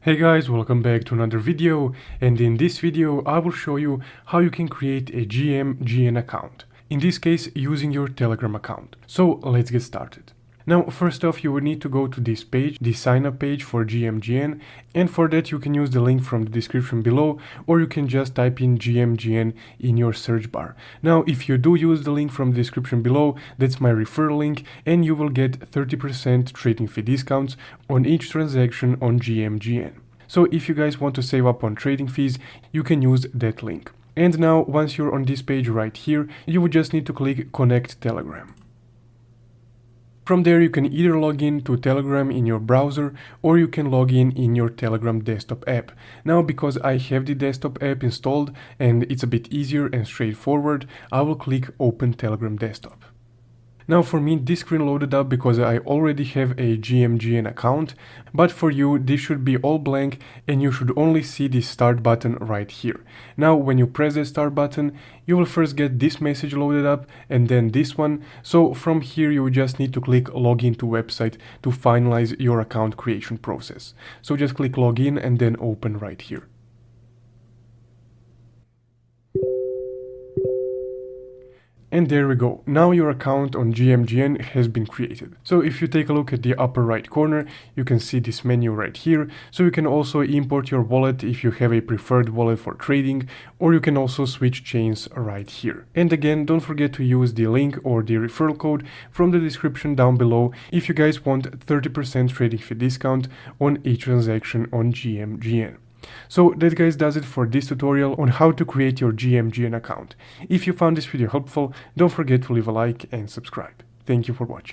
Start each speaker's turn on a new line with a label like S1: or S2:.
S1: Hey guys, welcome back to another video, and in this video I will show you how you can create a GMGN account, in this case using your Telegram account. So let's get started. Now first off, you will need to go to this page, the sign up page for GMGN, and for that you can use the link from the description below, or you can just type in GMGN in your search bar. Now if you do use the link from the description below, that's my referral link, and you will get 30% trading fee discounts on each transaction on GMGN. So if you guys want to save up on trading fees, you can use that link. And now once you're on this page right here, you would just need to click Connect Telegram. From there you can either log in to Telegram in your browser, or you can log in your Telegram desktop app. Now because I have the desktop app installed and it's a bit easier and straightforward, I will click Open Telegram Desktop. Now for me this screen loaded up because I already have a GMGN account, but for you this should be all blank and you should only see the start button right here. Now when you press the start button, you will first get this message loaded up and then this one. So from here you just need to click login to website to finalize your account creation process. So just click login and then open right here. And there we go. Now your account on GMGN has been created. So if you take a look at the upper right corner, you can see this menu right here. So you can also import your wallet if you have a preferred wallet for trading, or you can also switch chains right here. And again, don't forget to use the link or the referral code from the description down below if you guys want 30% trading fee discount on each transaction on GMGN. So that guys does it for this tutorial on how to create your GMGN account. If you found this video helpful, don't forget to leave a like and subscribe. Thank you for watching.